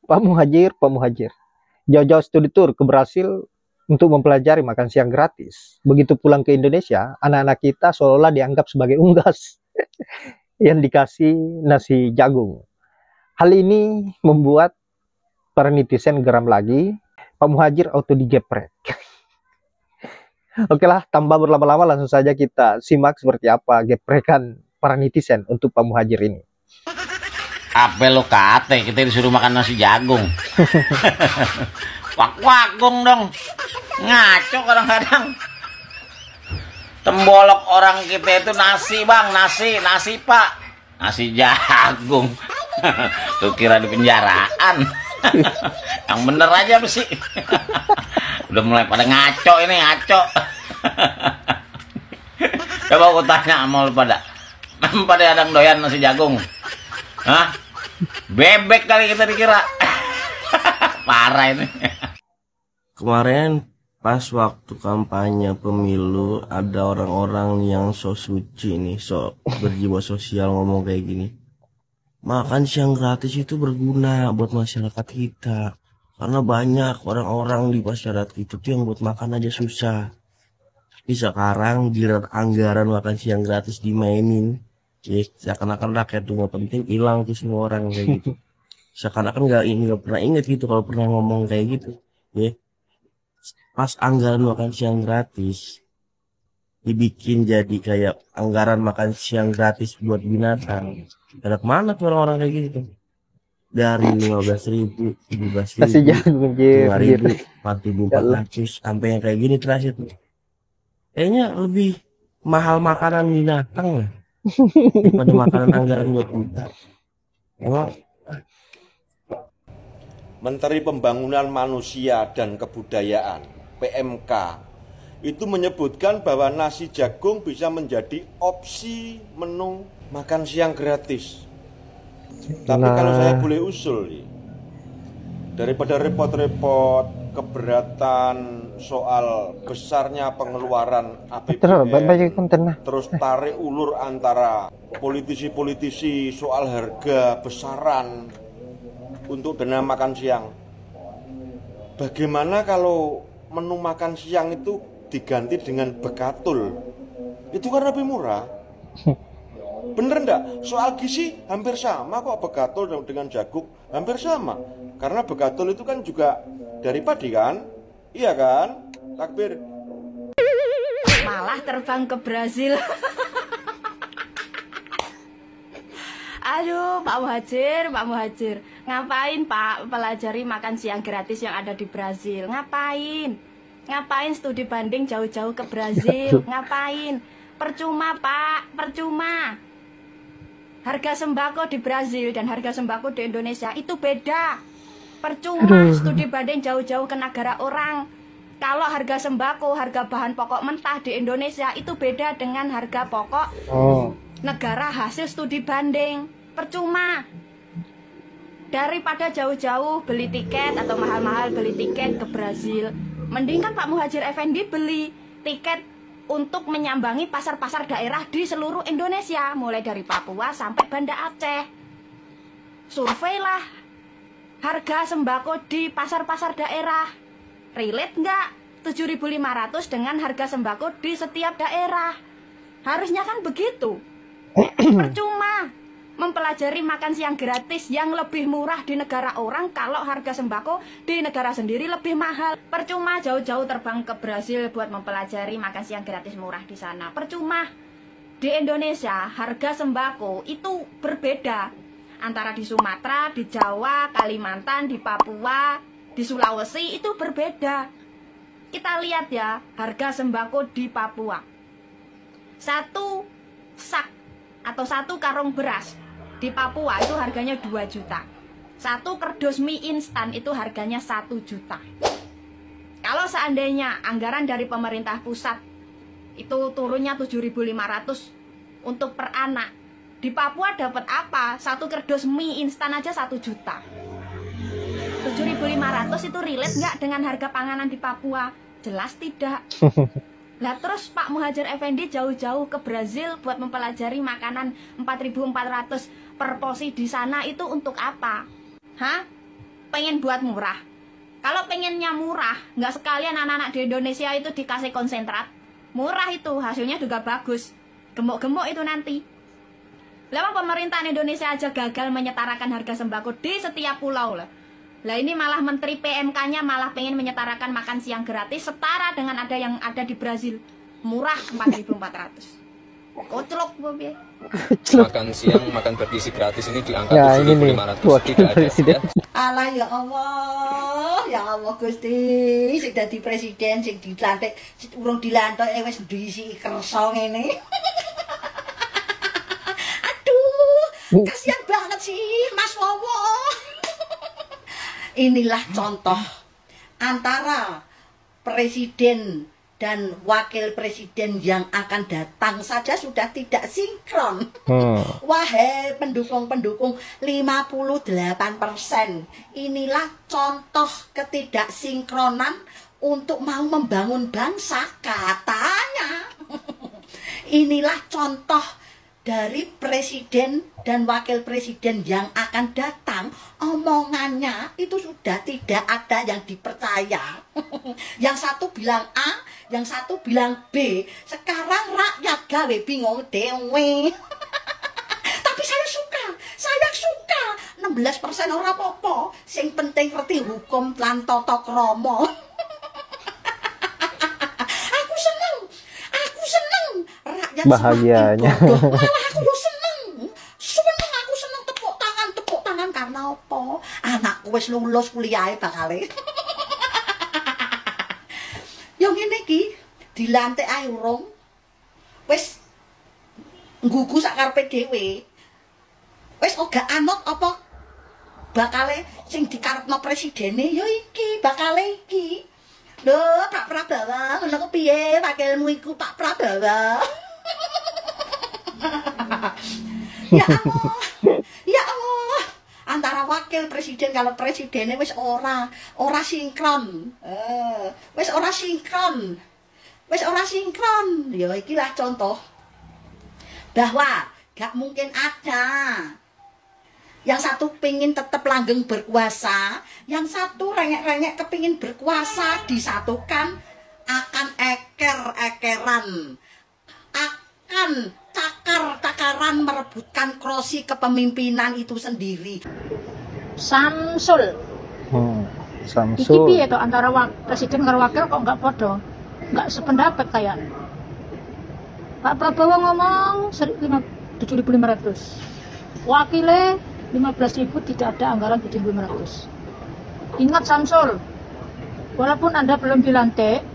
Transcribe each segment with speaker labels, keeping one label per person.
Speaker 1: Pak Muhajir, jauh-jauh studi tour ke Brasil untuk mempelajari makan siang gratis. Begitu pulang ke Indonesia, anak-anak kita seolah dianggap sebagai unggas yang dikasih nasi jagung. Hal ini membuat para netizen geram lagi. Pak Muhajir auto digeprek. Oke lah, tanpa berlama-lama langsung saja kita simak seperti apa geprekan para netizen untuk Pak Muhajir ini.
Speaker 2: Apa lo kate kita disuruh makan nasi jagung? Wak-wakung dong. Ngaco kadang-kadang. Tembolok orang kita itu nasi bang, nasi pak. Nasi jagung. Tuh kira di penjaraan. Yang bener aja sih. Udah mulai pada ngaco ini, ngaco. Coba aku tanya sama lu pada ada yang doyan nasi jagung? Hah? Bebek kali kita dikira. Parah ini.
Speaker 3: Kemarin pas waktu kampanye pemilu ada orang-orang yang so suci nih, so berjiwa sosial ngomong kayak gini. Makan siang gratis itu berguna buat masyarakat kita. Karena banyak orang-orang di masyarakat itu tuh yang buat makan aja susah. Tapi sekarang giliran anggaran makan siang gratis dimainin. Ya, seakan-akan rakyat tuh nggak penting, hilang tuh semua orang kayak gitu. Seakan-akan nggak pernah inget gitu kalau pernah ngomong kayak gitu. Ya, pas anggaran makan siang gratis dibikin jadi kayak anggaran makan siang gratis buat binatang. Ada kemana tuh orang-orang kayak gitu? Dari 15.000, 17.000, 5.000, 4.400 sampai yang kayak gini terakhir tuh. Kayaknya lebih mahal makanan binatang lah daripada makanan anggaran buat kita. Emang
Speaker 4: Menteri Pembangunan Manusia dan Kebudayaan (PMK) itu menyebutkan bahwa nasi jagung bisa menjadi opsi menu makan siang gratis. Tapi kalau saya boleh usul, daripada repot-repot keberatan soal besarnya pengeluaran APBN, terus tarik ulur antara politisi-politisi soal harga besaran untuk dana makan siang. Bagaimana kalau menu makan siang itu diganti dengan bekatul? Itu kan lebih murah. Bener enggak? Soal gizi hampir sama kok, bekatul dengan jagung hampir sama. Karena bekatul itu kan juga dari padi kan? Iya kan? Takbir.
Speaker 5: Malah terbang ke Brasil. Aduh, Pak Muhajir, ngapain Pak pelajari makan siang gratis yang ada di Brasil? Ngapain studi banding jauh-jauh ke Brasil? Ngapain? Percuma Pak, percuma. Harga sembako di Brasil dan harga sembako di Indonesia itu beda. Percuma studi banding jauh-jauh ke negara orang. Kalau harga sembako, harga bahan pokok mentah di Indonesia itu beda dengan harga pokok negara hasil studi banding. Percuma. Daripada jauh-jauh beli tiket atau mahal-mahal beli tiket ke Brasil, mending kan Pak Muhajir Effendi beli tiket untuk menyambangi pasar-pasar daerah di seluruh Indonesia, mulai dari Papua sampai Banda Aceh. Surveilah harga sembako di pasar-pasar daerah. Relate nggak 7.500 dengan harga sembako di setiap daerah? Harusnya kan begitu. Percuma mempelajari makan siang gratis yang lebih murah di negara orang kalau harga sembako di negara sendiri lebih mahal. Percuma jauh-jauh terbang ke Brasil buat mempelajari makan siang gratis murah di sana. Percuma. Di Indonesia harga sembako itu berbeda antara di Sumatera, di Jawa, Kalimantan, di Papua, di Sulawesi itu berbeda. Kita lihat ya harga sembako di Papua. Satu sak atau satu karung beras di Papua itu harganya 2 juta. Satu kerdus mie instan itu harganya 1 juta. Kalau seandainya anggaran dari pemerintah pusat itu turunnya 7.500 untuk per anak, di Papua dapat apa? Satu kerdus mie instan aja 1 juta. 7.500 itu relate nggak dengan harga panganan di Papua? Jelas tidak. Lah terus Pak Muhadjir Effendi jauh-jauh ke Brazil buat mempelajari makanan 4.400 per porsi di sana itu untuk apa? Hah? Pengen buat murah? Kalau pengennya murah, nggak sekalian anak-anak di Indonesia itu dikasih konsentrat. Murah itu, hasilnya juga bagus. Gemuk-gemuk itu nanti. Lama pemerintahan Indonesia aja gagal menyetarakan harga sembako di setiap pulau lah. Lah ini malah Menteri PMK-nya malah pengen menyetarakan makan siang gratis setara dengan ada yang ada di Brazil. Murah 4.400. Koclok Bobi.
Speaker 6: Makan siang, makan bergizi gratis ini diangkat
Speaker 1: Ya ini nih
Speaker 6: 7.500
Speaker 1: wakil
Speaker 6: tidak ada.
Speaker 1: presiden.
Speaker 7: Alah ya Allah Gusti, sing dadi presiden sing dilantik urung dilantik wis diisi kersa ngene. Aduh, kasihan banget sih Mas Wowo. Inilah contoh antara presiden dan wakil presiden yang akan datang saja sudah tidak sinkron. Wahai pendukung-pendukung 58%. Inilah contoh ketidaksinkronan untuk mau membangun bangsa katanya. Inilah contoh dari presiden dan wakil presiden yang akan datang, omongannya itu sudah tidak ada yang dipercaya. Yang satu bilang A, yang satu bilang B. Sekarang rakyat gawe bingung dewe. Tapi saya suka 16% ora apa-apa. Sing penting ngerti hukum lan tata krama. Aku seneng rakyat
Speaker 1: Bahagianya.
Speaker 7: malah aku yo seneng aku seneng tepuk tangan karena apa? Anakku wis lulus kuliahe bakale. Yang ngene iki dilantik ae urung wis nggugu sak karepe dhewe. Wis ora anut apa bakale sing dikarepno presidene ya iki, bakale iki. Lho, Pak Prabowo, ngono ku piye wakilmu iku Pak Prabowo? Ya Allah, antara wakil presiden kalau presidennya wis ora sinkron, wis ora sinkron, ya ikilah contoh bahwa gak mungkin ada yang satu pingin tetap langgeng berkuasa, yang satu rengek-rengek kepingin berkuasa, disatukan akan eker-ekeran, akan cakar-cakaran merebutkan kursi kepemimpinan itu sendiri.
Speaker 8: Samsul. Iki
Speaker 1: Samsul.
Speaker 8: piye to antara presiden karo wakil kok enggak podo? Enggak sependapat kayak. Pak Prabowo ngomong 7.500. Wakilnya 15.000, tidak ada anggaran 7.500. Ingat Samsul, walaupun Anda belum dilantik,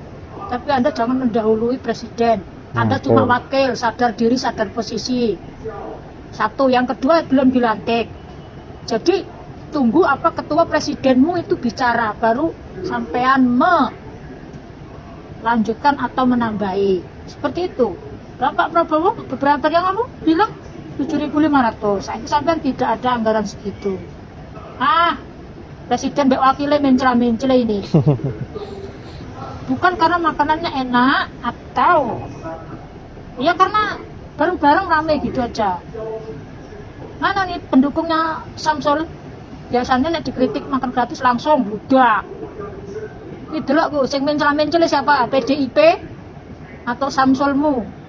Speaker 8: tapi Anda jangan mendahului presiden. Anda cuma wakil, sadar diri, sadar posisi. Satu, yang kedua belum dilantik. Jadi tunggu apa ketua presidenmu itu bicara, baru sampean melanjutkan atau menambahi. Seperti itu. Pak Prabowo beberapa yang lalu bilang 7.500. Saya sampean tidak ada anggaran segitu. Presiden mbak wakilnya mencela-mencela ini. Bukan karena makanannya enak atau ya karena bareng-bareng rame gitu aja. Mana nih pendukungnya Samsul? Biasanya nek dikritik makan gratis langsung budak. Ini delok sing mencela-mencela siapa? PDIP atau Samsulmu?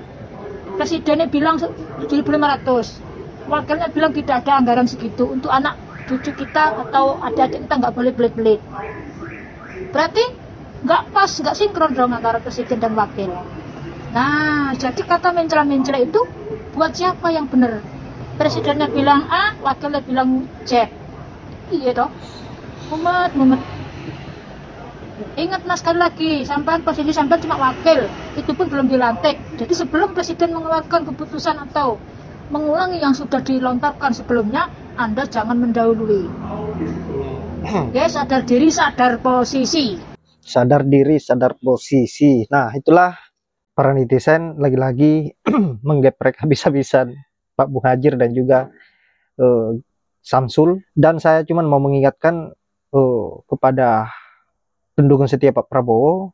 Speaker 8: Presidennya bilang 7.500, wakilnya bilang tidak ada anggaran segitu untuk anak cucu kita atau adik-adik kita, nggak boleh belit-belit. Berarti nggak pas, nggak sinkron dong antara presiden dan wakil. Nah, jadi kata mencela-mencela itu buat siapa yang benar? Presidennya bilang A, wakilnya bilang Z. Iya toh, mumet. Ingat mas, sekali lagi, sampai posisi sampai cuma wakil, itu pun belum dilantik. Jadi sebelum presiden mengeluarkan keputusan atau mengulangi yang sudah dilontarkan sebelumnya, Anda jangan mendahului. Ya, sadar diri, sadar posisi.
Speaker 1: Sadar diri, sadar posisi. Nah, itulah para netizen lagi-lagi menggeprek habis-habisan Pak Muhadjir dan juga Samsul. Dan saya cuma mau mengingatkan kepada pendukung setia Pak Prabowo,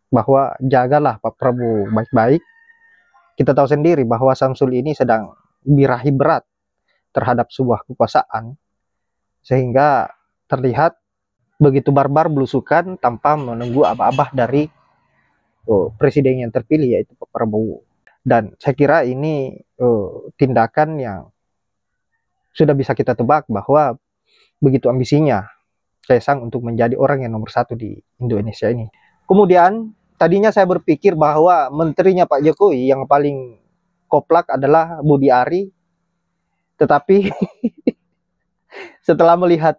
Speaker 1: bahwa jagalah Pak Prabowo baik-baik. Kita tahu sendiri bahwa Samsul ini sedang birahi berat terhadap sebuah kekuasaan, sehingga terlihat begitu barbar belusukan tanpa menunggu abah-abah dari presiden yang terpilih, yaitu Pak Prabowo. Dan saya kira ini tindakan yang sudah bisa kita tebak bahwa begitu ambisinya Kaisang untuk menjadi orang yang nomor satu di Indonesia ini. Kemudian tadinya saya berpikir bahwa menterinya Pak Jokowi yang paling koplak adalah Budi Ari, tetapi setelah melihat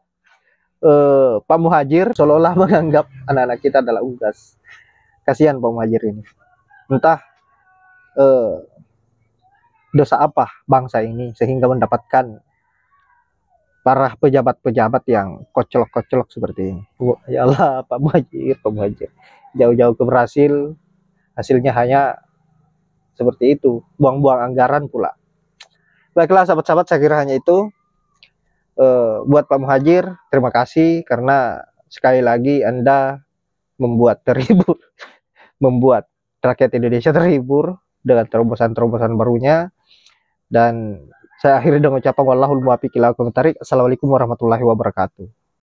Speaker 1: Pak Muhadjir seolah-olah menganggap anak-anak kita adalah unggas. Kasihan Pak Muhadjir ini. Entah dosa apa bangsa ini sehingga mendapatkan para pejabat-pejabat yang kocelok-kocelok seperti ini. Ya Allah, Pak Muhadjir, Pak Muhadjir. Jauh-jauh ke Brasil, hasilnya hanya seperti itu. Buang-buang anggaran pula. Baiklah sahabat-sahabat, saya kira hanya itu. Buat Pak Muhadjir, terima kasih karena sekali lagi Anda membuat terhibur, membuat rakyat Indonesia terhibur dengan terobosan-terobosan barunya. Dan saya akhiri dengan ucapan wallahul muwaffiq ila aqwamit thoriq. Assalamualaikum warahmatullahi wabarakatuh.